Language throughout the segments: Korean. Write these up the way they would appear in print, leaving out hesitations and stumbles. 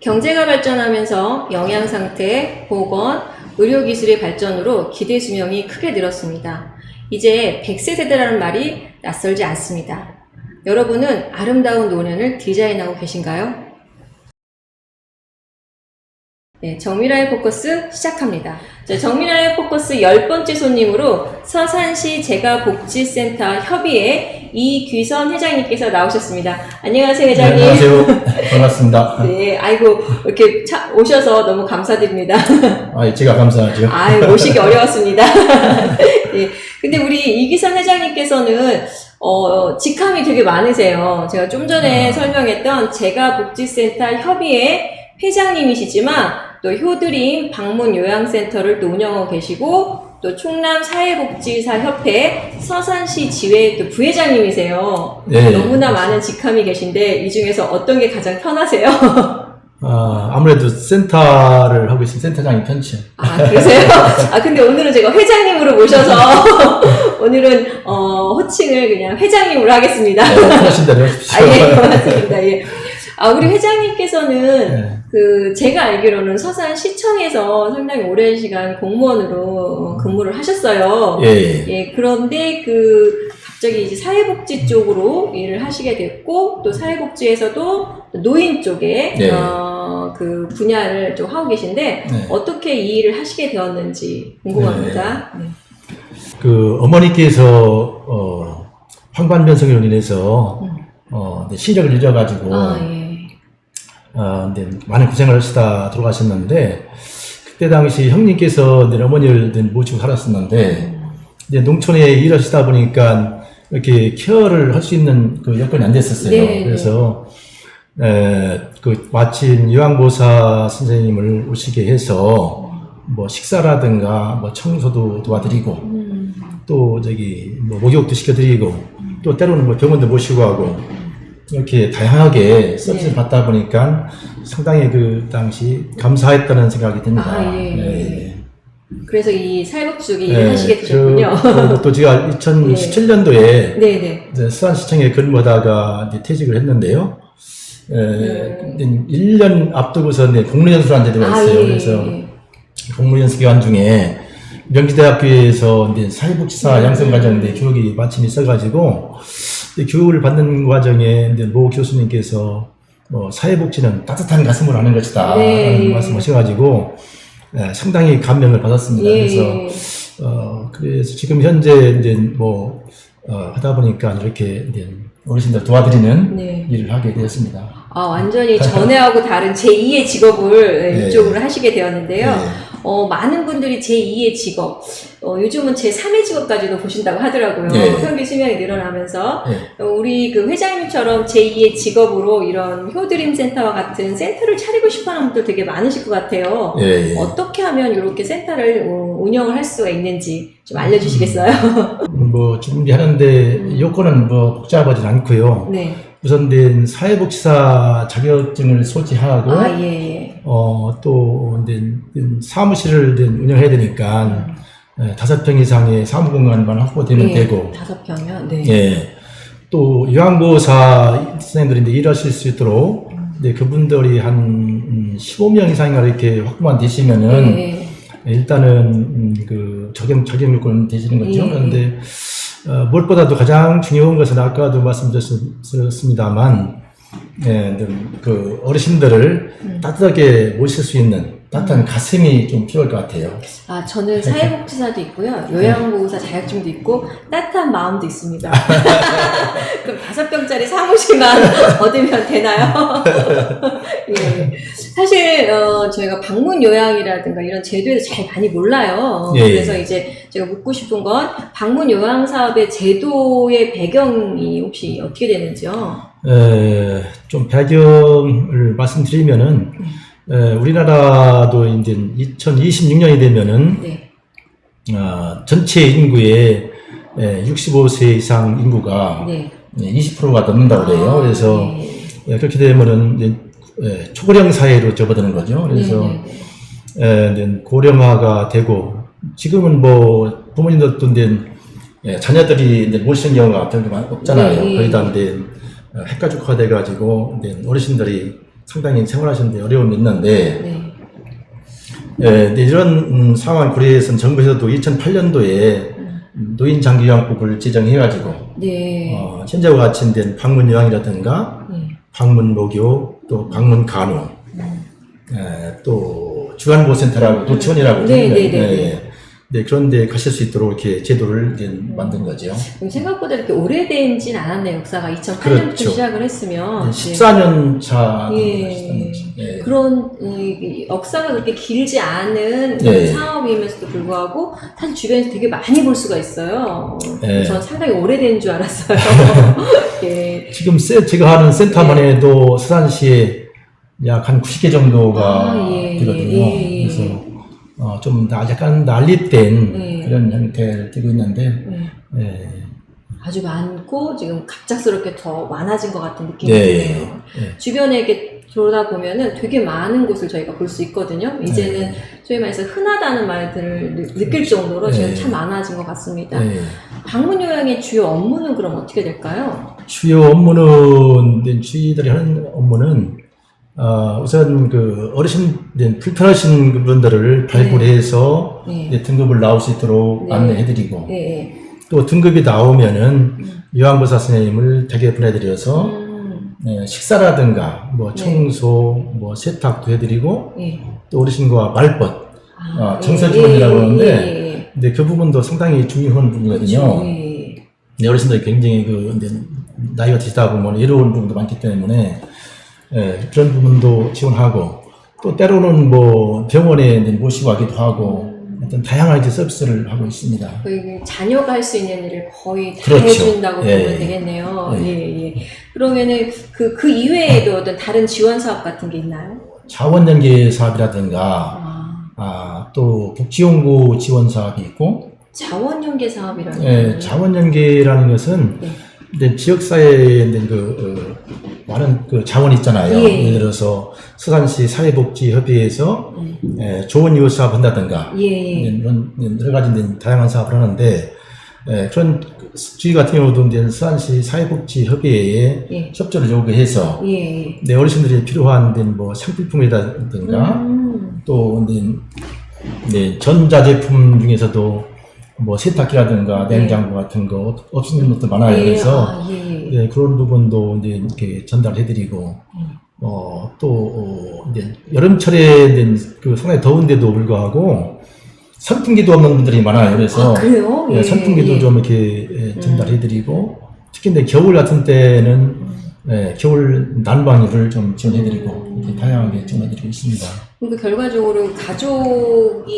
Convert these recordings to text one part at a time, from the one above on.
경제가 발전하면서 영양 상태, 보건, 의료기술의 발전으로 기대 수명이 크게 늘었습니다. 이제 100세 세대라는 말이 낯설지 않습니다. 여러분은 아름다운 노년을 디자인하고 계신가요? 네, 정미라의 포커스 시작합니다. 정미라의 포커스 10번째 손님으로 서산시 재가복지센터 협의회 이귀선 회장님께서 나오셨습니다. 안녕하세요, 회장님. 네, 안녕하세요. 반갑습니다. 네, 아이고, 이렇게 오셔서 너무 감사드립니다. 제가 감사하죠. 모시기 어려웠습니다. 네, 근데 우리 이귀선 회장님께서는 직함이 되게 많으세요. 제가 좀 전에 설명했던 재가복지센터 협의회 회장님이시지만 또 효드림 방문 요양센터를 또 운영하고 계시고 또 충남 사회복지사 협회 서산시 지회 또 부회장님이세요. 네. 너무나 많은 직함이 계신데 이 중에서 어떤 게 가장 편하세요? 아무래도 센터를 하고 있으면 센터장이 편치요. 그러세요? 근데 오늘은 제가 회장님으로 모셔서 오늘은 호칭을 그냥 회장님으로 하겠습니다. 네, 편하신 대로 해주십시오. 예, 고맙습니다. 예. 우리 회장님께서는 제가 알기로는 서산시청에서 상당히 오랜 시간 공무원으로 근무를 하셨어요. 예. 그런데 갑자기 이제 사회복지 쪽으로 일을 하시게 됐고, 또 사회복지에서도 노인 쪽에, 그 분야를 좀 하고 계신데, 어떻게 이 일을 하시게 되었는지 궁금합니다. 네. 어머니께서, 황반변성으로 인해서, 시력을 잃어가지고, 많은 고생을 하시다 돌아가셨는데, 그때 당시 형님께서 어머니를 모시고 살았었는데, 농촌에 일하시다 보니까 이렇게 케어를 할 수 있는 여건이 안 됐었어요. 네, 그래서, 마침 요양보호사 선생님을 오시게 해서, 식사라든가, 청소도 도와드리고, 또 목욕도 시켜드리고, 또 때로는 병원도 모시고 하고, 이렇게 다양하게 서비스를 받다 보니까 상당히 당시 감사했다는 생각이 듭니다. 그래서 이 사회복지 쪽에 일을 하시게 되셨군요. 또 제가 2017년도에 수안시청에 근무하다가 퇴직을 했는데요. 1년 앞두고서 공무연수라는 제도가 있어요. 그래서 공무연수 기간 중에 명지대학교에서 사회복지사 양성과정 교육이 마침 있어가지고 교육을 받는 과정에 모 교수님께서 사회복지는 따뜻한 가슴으로 하는 것이다 라는 말씀하셔가지고 상당히 감명을 받았습니다. 그래서 지금 현재 하다 보니까 이렇게 어르신들 도와드리는 일을 하게 되었습니다. 완전히 전에하고 다른 제2의 직업을 이쪽으로 하시게 되었는데요. 많은 분들이 제2의 직업, 요즘은 제3의 직업까지도 보신다고 하더라고요. 평균 수명이 늘어나면서. 우리 회장님처럼 제2의 직업으로 이런 효드림 센터와 같은 센터를 차리고 싶어 하는 분들 되게 많으실 것 같아요. 어떻게 하면 이렇게 센터를 운영을 할 수가 있는지 좀 알려주시겠어요? 준비하는데 요건은 복잡하진 않고요. 우선 사회복지사 자격증을 소지하고 또 사무실을 운영해야 되니까 5평 이상의 사무공간만 확보되면 되고 5평이요? 또 요양보호사 선생님들이 일하실 수 있도록 그분들이 한 15명 이상인가 이렇게 확보만 되시면은 일단은 적용 요건은 되시는 거죠. 그런데 무엇보다도 가장 중요한 것은 아까도 말씀드렸습니다만 어르신들을 따뜻하게 모실 수 있는 따뜻한 가슴이 좀 필요할 것 같아요. 저는 사회복지사도 있고요. 요양보호사 자격증도 있고 따뜻한 마음도 있습니다. 그럼 5평짜리 사무실만 얻으면 되나요? 사실 저희가 방문 요양이라든가 이런 제도에 대해서 잘 많이 몰라요. 그래서 이제 제가 묻고 싶은 건 방문 요양 사업의 제도의 배경이 혹시 어떻게 되는지요? 좀 배경을 말씀드리면은 우리나라도 이제 2026년이 되면은 전체 인구의 65세 이상 인구가 20%가 넘는다고 그래요. 그래서 그렇게 되면은 초고령 사회로 접어드는 거죠. 그래서 고령화가 되고 지금은 부모님들도 자녀들이 모시는 경우가 별로 없잖아요. 거의 다 핵가족화 돼가지고 어르신들이 상당히 생활하시는데 어려움이 있는데, 네. 근데 이런 상황을 고려해서 정부에서도 2008년도에 노인 장기요양법을 제정해가지고, 네. 현재와 같이 된 방문 요양이라든가, 방문 목욕, 또 방문 간호, 또 주간보호센터라고 노치원이라고 네, 그런데 가실 수 있도록 이렇게 제도를 이제 만든 거죠. 생각보다 이렇게 오래된진 않았네요. 역사가 2008년부터 그렇죠. 시작을 했으면 14년 차. 예. 그런 역사가 그렇게 길지 않은 사업임에서도 불구하고 사실 주변에서 되게 많이 볼 수가 있어요. 저는 상당히 오래된 줄 알았어요. 예. 지금 제가 하는 센터만 해도 수산시에 약 한 90개 정도가 되거든요. 그래서 좀 약간 난립된 그런 형태를 띠고 있는데, 아주 많고 지금 갑작스럽게 더 많아진 것 같은 느낌이 드네요. 주변에 이렇게 돌아다 보면은 되게 많은 곳을 저희가 볼 수 있거든요. 이제는 소위 말해서 흔하다는 말들을 느낄 정도로 지금 참 많아진 것 같습니다. 방문 요양의 주요 업무는 그럼 어떻게 될까요? 주요 업무는 저희들이 하는 업무는 우선 그 어르신 불편하신 분들을 발굴해서 등급을 나올 수 있도록 안내해드리고 또 등급이 나오면은 요양보호사 선생님을 댁에 보내드려서 식사라든가 뭐 청소, 뭐 세탁도 해드리고 또 어르신과 말벗, 정서지원이라고 하는데 근데 그 부분도 상당히 중요한 부분이거든요. 어르신들이 굉장히 나이가 드시다 보면 외로운 부분도 많기 때문에 그런 부분도 지원하고 또 때로는 뭐 병원에 모시고 가기도 하고 어떤 다양한 서비스를 하고 있습니다. 자녀가 할 수 있는 일을 거의 다 그렇죠. 해준다고 보면 되겠네요. 그러면은 그 이외에도 어떤 다른 지원 사업 같은 게 있나요? 자원연계 사업이라든가 또 복지연구 지원 사업이 있고 자원연계 사업이라는 거 자원연계라는 것은 지역사회에 많은 자원이 있잖아요. 예를 들어서 수산시 사회복지협의회에서 조언 이웃 사업 한다든가 이런 여러 가지 다양한 사업을 하는데 그런 저희 같은 경우도 수산시 사회복지협의회에 협조를 요구해서 내 어르신들이 필요한 뭐 상품이라든가 또 전자제품 중에서도 뭐 세탁기라든가 냉장고 같은 거 없는 것도 많아요. 그래서 그런 부분도 이렇게 전달해드리고 또 여름철에 상당히 더운데도 불구하고 선풍기도 없는 분들이 많아요. 그래서 그래요? 선풍기도 좀 이렇게 전달해드리고 특히 겨울 같은 때는 겨울 난방유를 좀 지원해드리고 이렇게 다양하게 지원해드리고 있습니다. 그러니까 결과적으로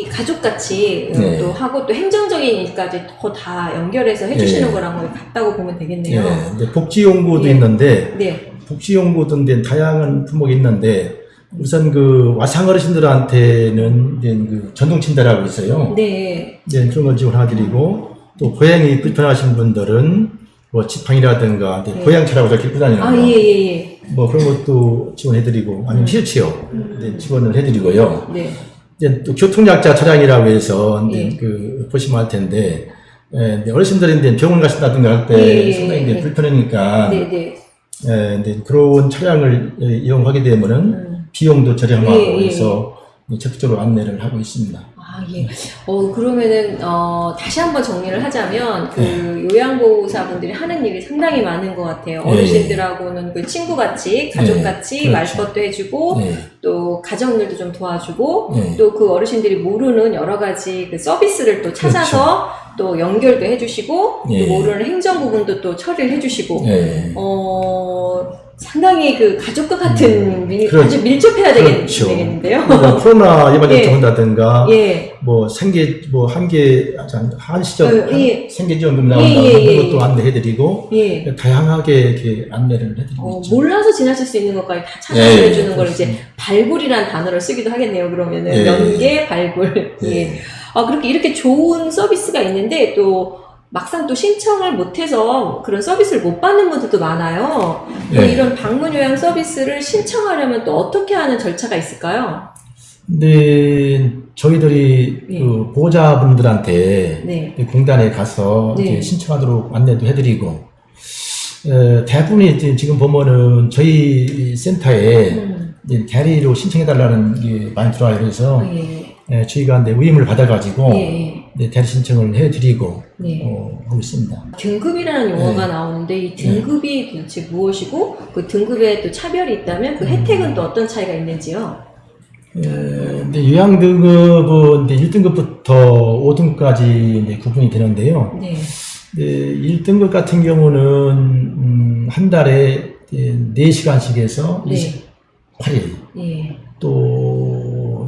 가족같이 또 하고 또 행정적인 일까지 더 다 연결해서 해주시는 거랑 거의 같다고 보면 되겠네요. 복지연구도 있는데 복지연구도 다양한 품목이 있는데 우선 와상 어르신들한테는 전동침대라고 있어요. 그런 걸 지원해드리고 또 고양이 불편하신 분들은 뭐 지팡이라든가 고양차라고 저렇게 입고 다니는 거 뭐 그런 것도 지원해드리고 아니면 휠체어 지원을 해드리고요. 또 교통약자 차량이라고 해서 보시면 할 텐데 어르신들이 병원 가신다든가 할 때 상당히 불편하니까 그런 차량을 이용하게 되면은 비용도 저렴하고 해서 적극적으로 안내를 하고 있습니다. 그러면은, 다시 한번 정리를 하자면, 요양보호사분들이 하는 일이 상당히 많은 것 같아요. 어르신들하고는 친구같이, 가족같이 말벗도 해주고, 또 가정일도 좀 도와주고, 또 그 어르신들이 모르는 여러 가지 서비스를 또 찾아서 또 연결도 해주시고, 또 모르는 행정 부분도 또 처리를 해주시고, 상당히 가족과 같은 아주 밀접해야 되겠는데요. 코로나 예방 접종한다든가, 뭐 한시적 생계지원금 나온다 그런 것도 안내해드리고, 다양하게 이렇게 안내를 해드리고 있죠. 몰라서 지나칠 수 있는 것까지 다 찾아서 해주는 걸 이제 발굴이라는 단어를 쓰기도 하겠네요. 그러면은 연계 발굴. 그렇게 이렇게 좋은 서비스가 있는데 또 막상 또 신청을 못해서 그런 서비스를 못 받는 분들도 많아요. 이런 방문 요양 서비스를 신청하려면 또 어떻게 하는 절차가 있을까요? 저희들이 보호자분들한테 공단에 가서 이렇게 신청하도록 안내도 해드리고 대부분이 지금 보면은 저희 센터에 이제 대리로 신청해달라는 게 많이 들어와요. 그래서 예. 저희가 이제 의임을 받아가지고 예. 이제 대리 신청을 해드리고 네. 하고 있습니다. 등급이라는 용어가 나오는데 이 등급이 도대체 무엇이고 그 등급에 또 차별이 있다면 그 혜택은 또 어떤 차이가 있는지요? 근데 요양 등급은 이제 1등급부터 5등급까지 이제 구분이 되는데요. 네. 1등급 같은 경우는 한 달에 4시간씩에서 네. 28일, 예. 또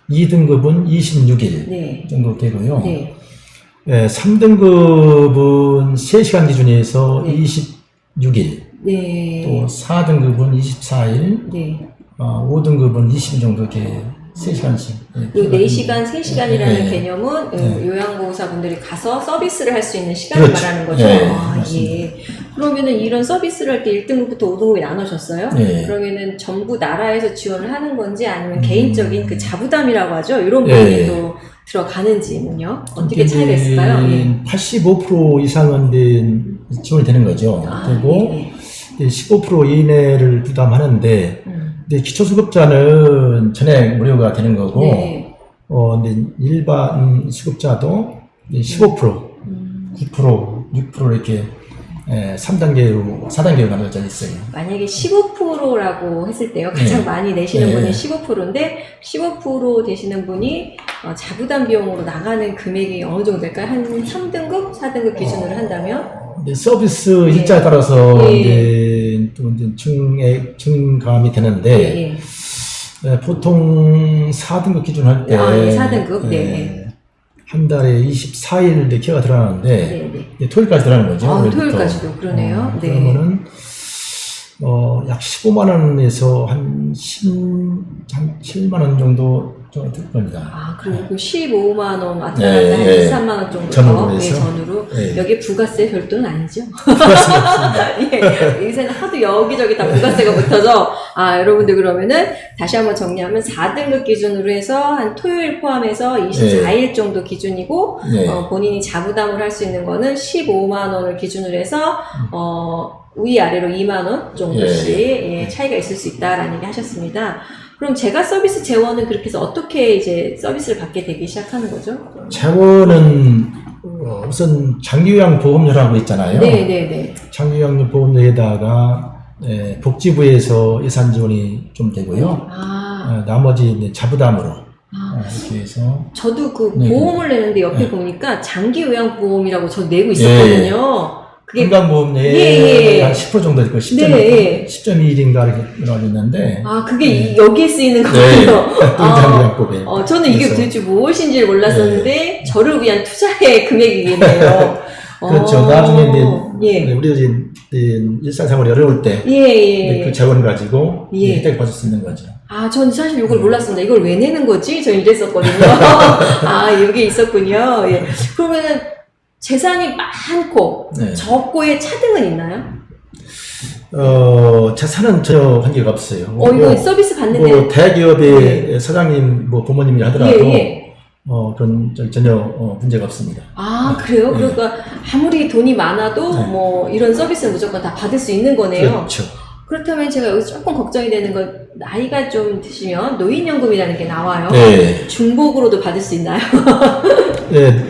2등급은 26일 네. 정도 되고요. 네. 3등급은 3시간 기준에서 네. 26일, 네. 또 4등급은 24일, 네. 5등급은 20일 정도 이렇게 3시간씩. 그 4시간, 3시간이라는 네. 개념은 요양보호사분들이 가서 서비스를 할 수 있는 시간을 그렇죠. 말하는 거죠. 네, 아, 맞습니다. 예. 그러면은 이런 서비스를 할 때 1등급부터 5등급이 나눠졌어요? 네. 그러면은 전부 나라에서 지원을 하는 건지 아니면 개인적인 그 자부담이라고 하죠? 이런 네. 부분도 들어가는지는요? 어떻게 차이가 있을까요? 예. 85% 이상은 이제 지원이 되는 거죠. 그리고 예. 이제 15% 이내를 부담하는데, 근데 기초수급자는 전액 무료가 되는 거고, 네. 이제 일반 수급자도 이제 15%, 9%, 6% 이렇게 3단계로, 4단계로 나눠져 있어요. 만약에 15%라고 했을 때요. 가장 네. 많이 내시는 네. 분이 15%인데 15% 되시는 분이 자부담 비용으로 나가는 금액이 어느 정도 될까요? 한 3등급, 4등급 기준으로 한다면? 근데 서비스 예. 일자에 따라서 예. 이제 또 이제 증감이 되는데, 예. 보통 4등급 기준 할 때, 4등급? 네. 한 달에 24일 내 케어가 들어가는데, 네. 이제 토요일까지 들어가는 거죠. 월요일부터. 토요일까지도 그러네요. 네. 그러면은, 약 15만원에서 한 7만원 정도 들 겁니다. 그리고 15만원, 한 네. 23만원 정도 전으로 더, 해서? 전으로. 네. 여기에 부가세 별도는 아니죠? 그렇습니다. 예, 요새는 하도 여기저기 다 부가세가 붙어서, 여러분들 그러면은, 다시 한번 정리하면 4등급 기준으로 해서 한 토요일 포함해서 24일 정도 기준이고, 네. 본인이 자부담을 할 수 있는 거는 15만원을 기준으로 해서, 위아래로 2만원 정도씩 예. 차이가 있을 수 있다라는 얘기 하셨습니다. 그럼 제가 서비스 재원은 그렇게 해서 어떻게 이제 서비스를 받게 되기 시작하는 거죠? 재원은 우선 장기요양보험료라고 있잖아요. 네네네. 장기요양보험료에다가 복지부에서 예산 지원이 좀 되고요. 나머지 이제 자부담으로 이렇게 해서 저도 그 네. 보험을 내는데 옆에 네. 보니까 장기요양보험이라고 저 내고 있었거든요. 그게 건강보험료의 한 10% 정도 있고 10.1인가 이렇게 나와 있는데 그게 여기에 쓰이는 거군요. 장기요양보험에. 저는 이게 도대체 무엇인지를 몰랐었는데 저를 위한 투자의 금액이겠네요. 그렇죠. 나중에 예. 우리가 이제 일상생활이 어려울 때 그 재원을 가지고 혜택을 받을 수 있는 거죠. 전 사실 이걸 몰랐습니다. 이걸 왜 내는 거지? 저 이랬었거든요. 여기 있었군요. 예. 그러면은 재산이 많고 적고의 차등은 있나요? 재산은 전혀 관계가 없어요. 이거 서비스 받는데 대기업의 사장님, 부모님이 하더라도 예. 그런 전혀 문제가 없습니다. 그래요? 그러니까 아무리 돈이 많아도 이런 서비스는 무조건 다 받을 수 있는 거네요. 그렇죠. 그렇다면 제가 여기서 조금 걱정이 되는 건 나이가 좀 드시면 노인연금이라는 게 나와요. 네. 중복으로도 받을 수 있나요? 네.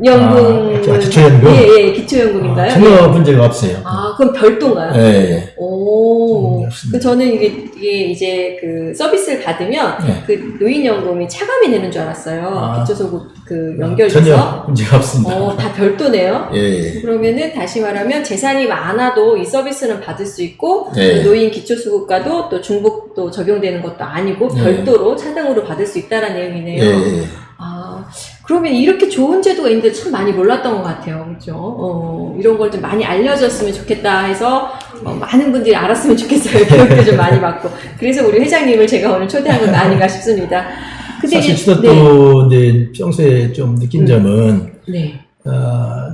연금. 기초연금? 예, 기초연금인가요? 전혀 문제가 없어요. 그럼 별도인가요? 네. 오. 저는 이게 이제 그 서비스를 받으면 그 노인연금이 차감이 되는 줄 알았어요. 기초소득 연결돼서. 전혀 문제가 없습니다. 다 별도네요? 예. 그러면은 다시 말하면 재산이 많아도 이 서비스는 받을 수 있고 노인 기초수급과도 또 중복도 적용되는 것도 아니고 별도로 차등으로 받을 수 있다는 내용이네요. 예. 그러면 이렇게 좋은 제도가 있는데 참 많이 몰랐던 것 같아요. 그렇죠? 이런 걸 좀 많이 알려졌으면 좋겠다 해서 많은 분들이 알았으면 좋겠어요. 교육도 좀 많이 받고. 그래서 우리 회장님을 제가 오늘 초대한 건 아닌가 싶습니다. 근데 사실 저도 이제 평소에 좀 느낀 점은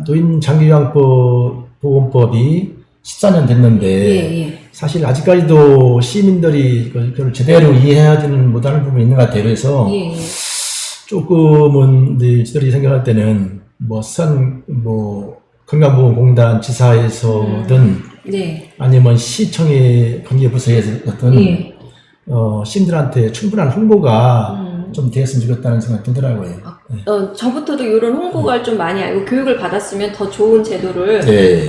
노인 장기요양보험법이 14년 됐는데 사실 아직까지도 시민들이 그걸 제대로 이해하지는 못하는 부분이 있는 것 같아요. 그래서 조금은 저들이 생각할 때는 건강보험공단 지사에서든 네. 아니면 시청의 관계부서에서든 예. 시민들한테 충분한 홍보가 좀 되었으면 좋겠다는 생각이 들더라고요. 저부터도 이런 홍보가 좀 많이 알고 교육을 받았으면 더 좋은 제도를 네.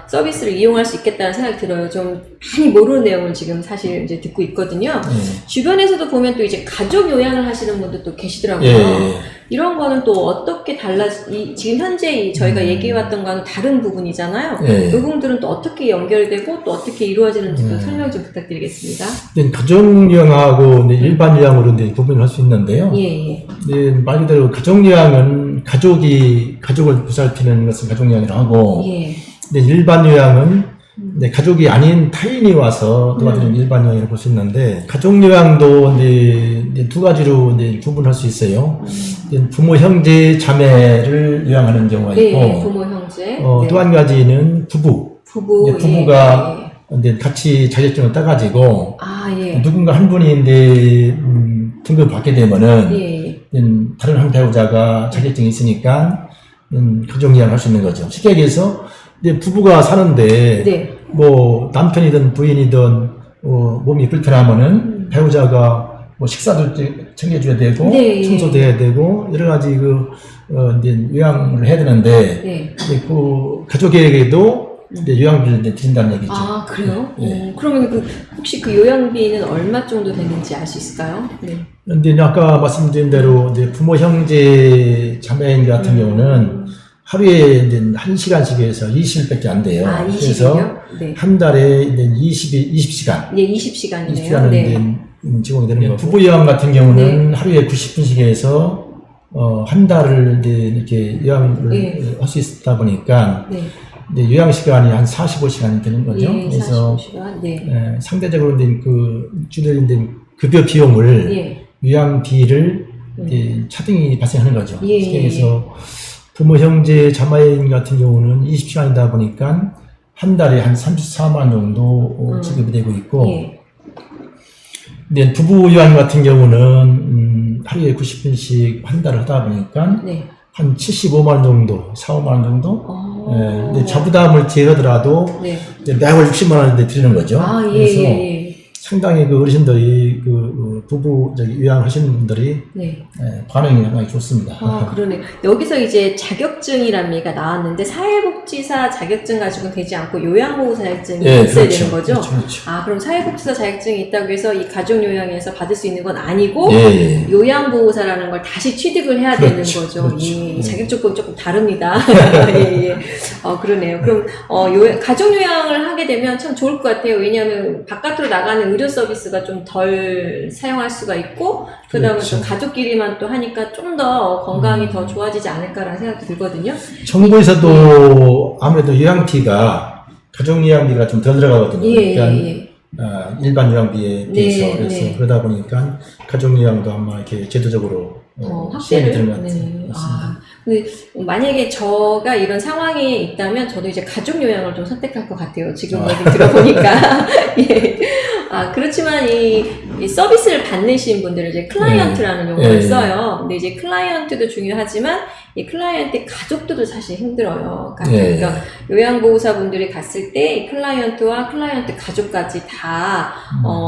서비스를 이용할 수 있겠다는 생각이 들어요. 좀 많이 모르는 내용을 지금 사실 이제 듣고 있거든요. 주변에서도 보면 또 이제 가족 요양을 하시는 분들 또 계시더라고요. 예. 이런 거는 또 어떻게 지금 현재 저희가 얘기해왔던 거는 다른 부분이잖아요. 예. 이 부분들은 또 어떻게 연결되고 또 어떻게 이루어지는지 또 설명 좀 부탁드리겠습니다. 가족 요양하고 일반 요양으로 구분을 할 수 있는데요. 예. 말 그대로 가족 요양은 가족을 보살피는 것을 가족 요양이라고 하고, 예. 일반 요양은 가족이 아닌 타인이 와서 도와주는 일반 요양이라고 볼 수 있는데, 가족 요양도 두 가지로 구분할 수 있어요. 부모, 형제, 자매를 요양하는 경우가 있고, 네, 부모, 형제. 또 한 가지는 부부가 같이 자격증을 따가지고, 예. 누군가 한 분이 등급을 받게 되면은, 예. 다른 한 배우자가 자격증이 있으니까, 가족 요양을 할 수 있는 거죠. 쉽게 얘기해서, 부부가 사는데, 네. 뭐, 남편이든 부인이든, 몸이 불편하면은, 배우자가 식사도 챙겨줘야 되고, 네. 청소도 해야 되고, 여러 가지 요양을 해야 되는데, 네. 그 가족에게도 요양비를 드린다는 얘기죠. 아, 그래요? 예. 그러면 혹시 그 요양비는 얼마 정도 되는지 알 수 있을까요? 네. 근데 아까 말씀드린 대로 부모, 형제, 자매 같은 경우는 하루에 1시간씩 해서 20일밖에 안 돼요. 20일이요? 그래서 네. 한 달에 20시간. 네, 20시간이네요. 20시간은 네. 제공이 되는 거고. 부부 요양 같은 경우는 네. 하루에 90분씩 해서 한 달을 이렇게 요양을 할 수 있다 보니까 네. 요양 시간이 한 45시간이 되는 거죠. 예, 그래서 45시간. 네. 상대적으로 주된 급여 비용을 요양비를 차등이 발생하는 거죠. 그래서 부모, 형제, 자매인 같은 경우는 20시간이다 보니까 한 달에 한 34만 원 정도 지급이 되고 있고, 근데 부부 요양 같은 경우는 하루에 90분씩 한 달을 하다 보니까 한 75만 원 정도, 4, 5만 원 정도. 근데 자부담을 제하더라도 매월 60만 원인데 드리는 거죠. 그래서 상당히 어르신들이 부부 요양하시는 분들이 반응이 상당히 좋습니다. 그러네. 여기서 이제 자격증이라는 얘기가 나왔는데 사회복지사 자격증 가지고는 되지 않고 요양보호사 자격증이 있어야 되는 거죠? 그렇죠. 그럼 사회복지사 자격증이 있다고 해서 이 가족요양에서 받을 수 있는 건 아니고 요양보호사라는 걸 다시 취득을 해야 되는 거죠. 자격 조건 조금 다릅니다. 그러네요. 그럼 가족요양을 하게 되면 참 좋을 것 같아요. 왜냐하면 바깥으로 나가는 의료 서비스가 좀 덜 사용할 수가 있고, 그 다음에 또 가족끼리만 또 하니까 좀 더 건강이 더 좋아지지 않을까라는 생각이 들거든요. 정부에서도 아무래도 요양비가, 가족요양비가 좀 덜 들어가거든요. 그러니까 일반 요양비에 비해서. 그래서 그러다 보니까 가족요양도 아마 이렇게 제도적으로 시행이 되는 것 같습니다. 근데 만약에 저가 이런 상황에 있다면 저도 이제 가족 요양을 좀 선택할 것 같아요. 지금 얘기 들어보니까. 그렇지만 이 서비스를 받으신 분들은 이제 클라이언트라는 용어를 써요. 근데 이제 클라이언트도 중요하지만 이 클라이언트의 가족들도 사실 힘들어요. 그러니까 요양보호사분들이 갔을 때 이 클라이언트와 클라이언트 가족까지 다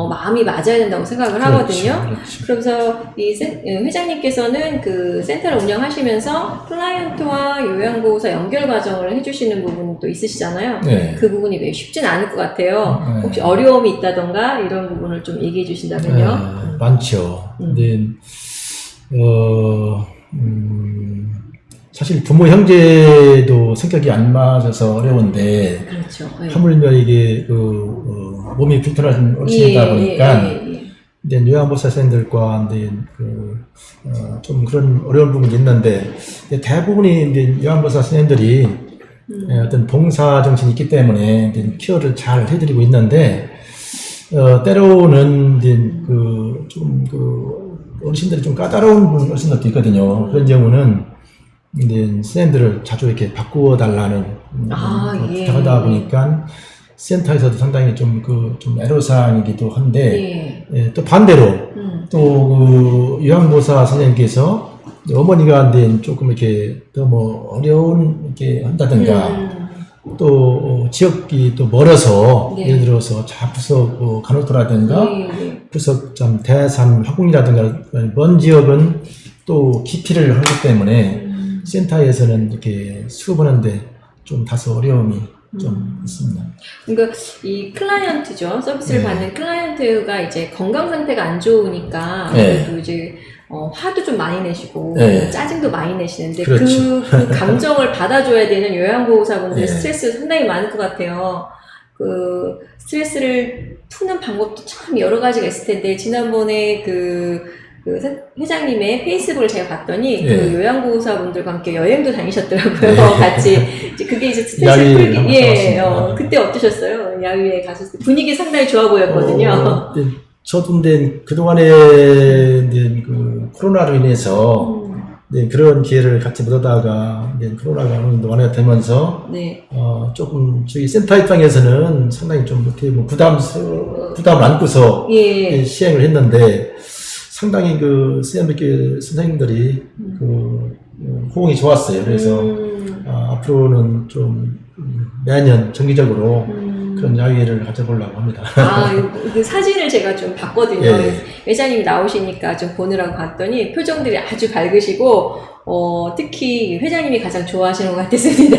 마음이 맞아야 된다고 생각을 하거든요. 그래서 이 회장님께서는 그 센터를 운영하시면서 클라이언트와 요양보호사 연결 과정을 해주시는 부분도 또 있으시잖아요. 그 부분이 왜 쉽지는 않을 것 같아요. 혹시 어려움이 있다던가 이런 부분을 좀 얘기해 주신다면요. 많죠. 근데 사실 부모, 형제도 성격이 안 맞아서 어려운데, 그렇죠. 하물며 이게 몸이 불편한 어르신이다 보니까 요양보호사 선생님들과 좀 그런 어려운 부분이 있는데, 대부분이 요양보호사 선생님들이 어떤 봉사 정신이 있기 때문에 케어를 잘 해드리고 있는데, 때로는 어르신들이 좀 까다로운 어르신들도 있거든요. 그런 경우는 선생님들을 자주 이렇게 바꾸어 달라는 부탁하다 보니까 센터에서도 상당히 좀 애로사항이기도 한데, 예. 또 반대로, 또 요양보호사 선생님께서 어머니가 조금 이렇게 너무 어려운 이렇게 한다든가, 또 지역이 또 멀어서 네. 예를 들어서 자부석 간호토라든가 부석 대산 화곡이라든가 먼 지역은 또 기피를 하기 때문에 센터에서는 이렇게 수업하는데 좀 다소 어려움이 좀 있습니다. 그러니까 이 클라이언트죠. 서비스를 받는 클라이언트가 이제 건강 상태가 안 좋으니까 그래도 이제 화도 좀 많이 내시고 짜증도 많이 내시는데 그렇죠. 그 감정을 받아줘야 되는 요양보호사분들의 스트레스가 상당히 많을 것 같아요. 그 스트레스를 푸는 방법도 참 여러 가지가 있을 텐데 지난번에 그 회장님의 페이스북을 제가 봤더니 그 요양보호사분들과 함께 여행도 다니셨더라고요. 같이 이제 그게 이제 스트레스 풀기. 그때 어떠셨어요? 야유회 가셨을 때 분위기 상당히 좋아 보였거든요. 저도 그동안에 그 코로나로 인해서 그런 기회를 갖지 못하다가 코로나가 어느 정도 완화되면서 조금 저희 센터 입장에서는 상당히 좀 어떻게 부담을 안고서 시행을 했는데 상당히 선생님들이 호응이 좋았어요. 그래서 앞으로는 좀 매년 정기적으로 그런 야유회를 가져보려고 합니다. 그 사진을 제가 좀 봤거든요. 회장님이 나오시니까 좀 보느라고 봤더니 표정들이 아주 밝으시고, 특히 회장님이 가장 좋아하시는 것 같았습니다.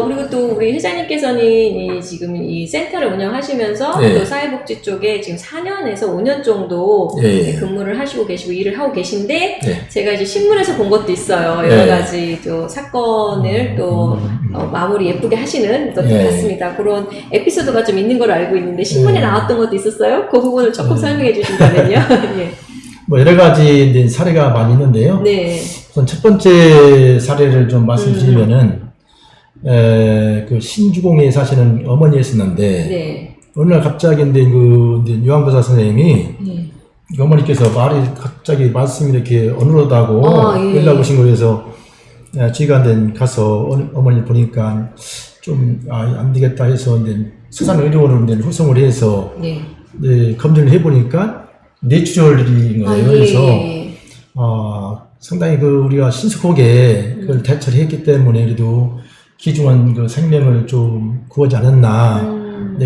그리고 또 우리 회장님께서는 지금 이 센터를 운영하시면서 또 사회복지 쪽에 지금 4년에서 5년 정도 근무를 하시고 계시고 일을 하고 계신데 제가 이제 신문에서 본 것도 있어요. 여러 가지 또 사건을 또 마무리 예쁘게 하시는 것도 봤습니다. 그런 에피소드가 좀 있는 걸 알고 있는데 신문에 나왔던 것도 있었어요? 그 부분을 조금 설명해 주신다면요. 여러 가지 사례가 많이 있는데요. 우선 첫 번째 사례를 좀 말씀드리면은 그 신주공에 사시는 어머니였었는데 어느 날 갑자기 요양보호사 선생님이 어머니께서 갑자기 말씀이 이렇게 어눌하다고 연락 오신 거여서 저희가 가서 어머니를 보니까 좀 안 되겠다 해서 수산의료원으로 후송을 해서 검진을 해보니까 뇌출혈인 거예요. 그래서 상당히 우리가 신속하게 그걸 대처를 했기 때문에 그래도 귀중한 생명을 좀 구하지 않았나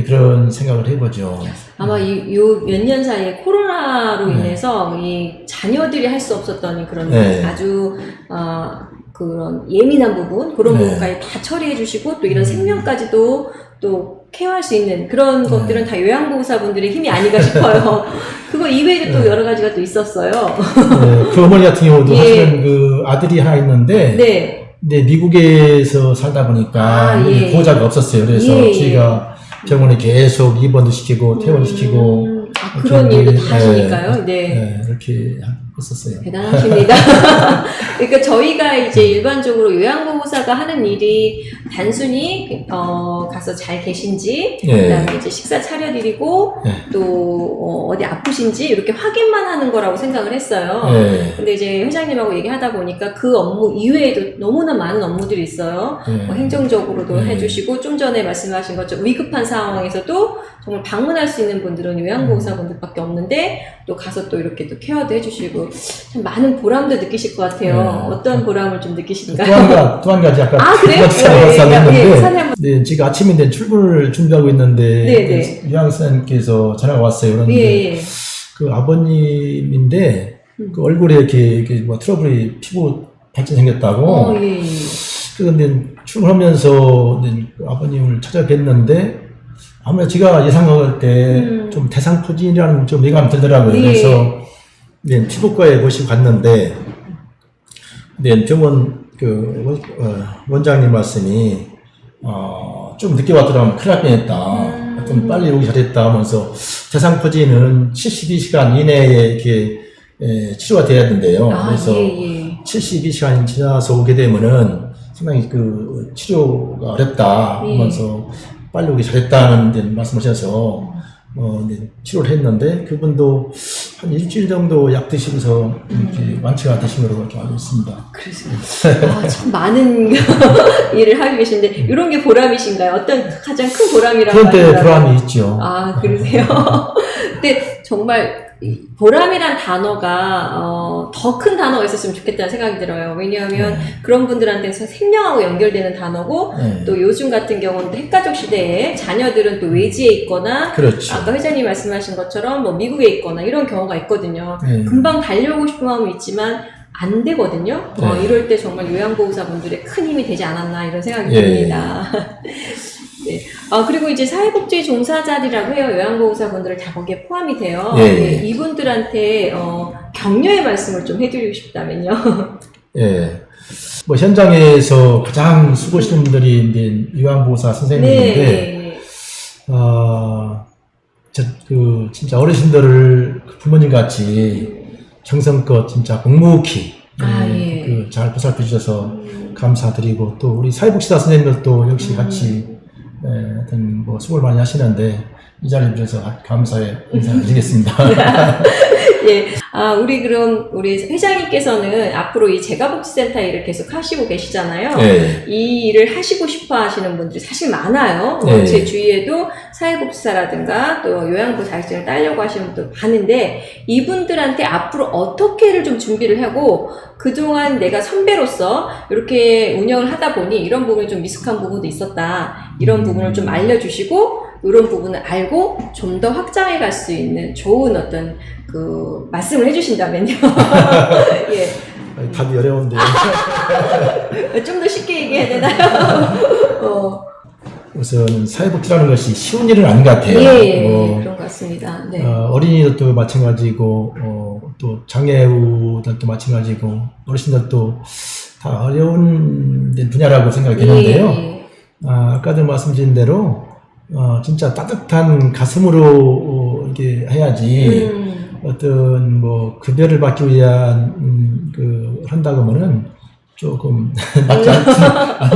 그런 생각을 해보죠. 아마 요 몇 년 사이에 코로나로 인해서 이 자녀들이 할 수 없었던 그런 아주 그런 예민한 부분 그런 부분까지 다 처리해 주시고 또 이런 생명까지도 또 케어할 수 있는 그런 것들은 다 요양보호사분들의 힘이 아닌가 싶어요. 그거 이외에도 또 여러 가지가 또 있었어요. 그 어머니 같은 경우도 사실은 아들이 하나 있는데 미국에서 살다 보니까 보호자가 없었어요. 그래서 저희가 병원에 계속 입원도 시키고 퇴원도 시키고 그런 일도 다 하시니까요. 이렇게 했었어요. 대단하십니다. 그러니까 저희가 이제 일반적으로 요양보호사가 하는 일이 단순히 가서 잘 계신지 그다음에 이제 식사 차려드리고 또 어디 아프신지 이렇게 확인만 하는 거라고 생각을 했어요. 근데 이제 회장님하고 얘기하다 보니까 그 업무 이외에도 너무나 많은 업무들이 있어요. 행정적으로도 해주시고 좀 전에 말씀하신 것처럼 위급한 상황에서도 정말 방문할 수 있는 분들은 요양보호사분들밖에 없는데 또 가서 또 이렇게 또 케어도 해주시고 참 많은 보람도 느끼실 것 같아요. 어떤 보람을 좀 느끼시는가요? 또 한 가지 아까 그래요? 했는데 지금 아침인데 출근을 준비하고 있는데 요양사님께서 전화가 왔어요. 그런데 그 아버님인데 그 얼굴에 이렇게 트러블이 피부 발진 생겼다고. 그런데 출근하면서 아버님을 찾아뵀는데 아무래도 제가 예상할 때 좀 대상포진이라는 좀 예감이 들더라고요. 그래서 피부과에 모시고 갔는데 병원 원장님 말씀이 좀 늦게 왔더라면 큰일 날 뻔했다. 좀 빨리 오기 잘했다 하면서 대상포진은 72시간 이내에 이렇게 치료가 돼야 된대요. 그래서 72시간이 지나서 오게 되면은 상당히 치료가 어렵다 하면서 빨리 오기 잘했다는 말씀하셔서 치료를 했는데 그분도 한 일주일 정도 약 드시면서 이렇게 완치가 되신 걸로 이렇게 알고 있습니다. 그러세요. 참 많은 일을 하고 계신데 이런 게 보람이신가요? 어떤 가장 큰 보람이라고 그런데 하시나요? 보람이 있죠. 아, 그러세요? 근데 정말 이 보람이란 단어가 더 큰 단어가 있었으면 좋겠다는 생각이 들어요. 왜냐하면 그런 분들한테는 생명하고 연결되는 단어고 네. 또 요즘 같은 경우는 핵가족 시대에 자녀들은 또 외지에 있거나 그렇죠. 아까 회장님 말씀하신 것처럼 뭐 미국에 있거나 이런 경우가 있거든요. 네. 금방 달려오고 싶은 마음이 있지만 안 되거든요. 네. 이럴 때 정말 요양보호사분들의 큰 힘이 되지 않았나 이런 생각이 예. 듭니다. 네. 그리고 이제 사회복지 종사자들이라고 해요. 요양보호사분들을 다 거기에 포함이 돼요. 예. 네, 이분들한테 격려의 말씀을 좀 해드리고 싶다면요. 예. 뭐 현장에서 가장 수고하시는 분들이 이제 요양보호사 선생님인데, 네. 진짜 어르신들을 부모님 같이 정성껏 진짜 묵묵히 예. 잘 보살펴 주셔서 감사드리고, 또 우리 사회복지사 선생님들도 역시 같이 하여튼 뭐 수고를 많이 하시는데 이 자리에 빌어서 감사의 인사를 드리겠습니다. 예. 우리 회장님께서는 앞으로 이 재가복지센터 일을 계속 하시고 계시잖아요. 네. 이 일을 하시고 싶어 하시는 분들이 사실 많아요. 네. 제 주위에도 사회복지사라든가 또 요양보 자격증을 따려고 하시는 분도 많은데 이분들한테 앞으로 어떻게를 좀 준비를 하고 그동안 내가 선배로서 이렇게 운영을 하다 보니 이런 부분이 좀 미숙한 부분도 있었다. 이런 부분을 좀 알려주시고 이런 부분을 알고 좀 더 확장해 갈 수 있는 좋은 어떤 그 말씀을 해주신다면요. 예. 답이 어려운데요. 좀 더 쉽게 얘기해야 되나요? 우선 사회복지라는 것이 쉬운 일은 아닌 것 같아요. 예, 그런 것 같습니다. 네. 어린이들도 마찬가지고, 또 장애우들도 마찬가지고, 어르신들도 다 어려운 분야라고 생각했는데요. 예. 아까도 말씀드린 대로, 진짜 따뜻한 가슴으로 이게 해야지, 어떤 뭐 급여를 받기 위한 한다고 하면은 조금 맞지 않습니다.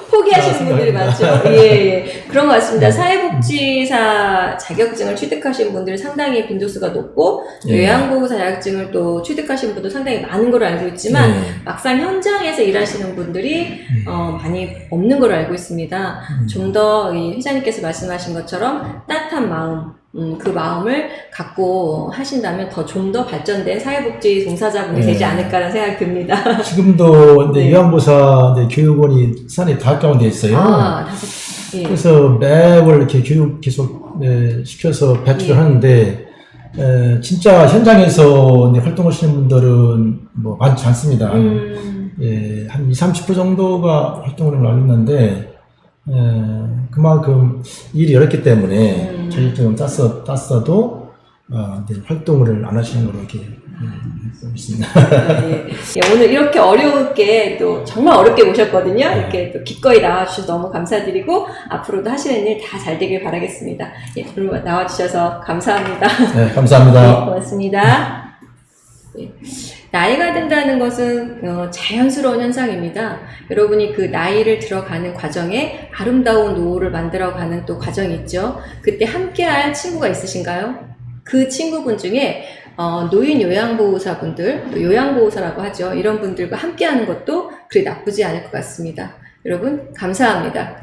포기하시는 분들이 많죠. 예. 그런 것 같습니다. 사회복지사 자격증을 취득하신 분들이 상당히 빈도수가 높고, 요양보호사 자격증을 또 취득하신 분도 상당히 많은 걸로 알고 있지만, 막상 현장에서 일하시는 분들이, 많이 없는 걸로 알고 있습니다. 좀 더 이 회장님께서 말씀하신 것처럼 따뜻한 마음, 그 마음을 갖고 하신다면 좀 더 발전된 사회복지 종사자분이 되지 않을까라는 생각이 듭니다. 지금도 요양보호사 교육원이 산에 다 가운데 있어요. 그래서 매월 이렇게 교육 계속 시켜서 배출을 하는데, 진짜 현장에서 활동하시는 분들은 뭐 많지 않습니다. 한 20, 30% 정도가 활동을 알고 있는데, 그만큼 일이 어렵기 때문에 자격증을 땄어도 활동을 안 하시는 걸로 이렇게 있습니다. 오늘 이렇게 어렵게 또 정말 어렵게 모셨거든요. 이렇게 또 기꺼이 나와주셔서 너무 감사드리고 앞으로도 하시는 일 다 잘 되길 바라겠습니다. 오늘 나와주셔서 감사합니다. 네, 감사합니다. 네, 고맙습니다. 나이가 든다는 것은 자연스러운 현상입니다. 여러분이 그 나이를 들어가는 과정에 아름다운 노후를 만들어가는 또 과정이 있죠. 그때 함께할 친구가 있으신가요? 그 친구분 중에 노인 요양보호사분들, 또 요양보호사라고 하죠. 이런 분들과 함께하는 것도 그리 나쁘지 않을 것 같습니다. 여러분 감사합니다.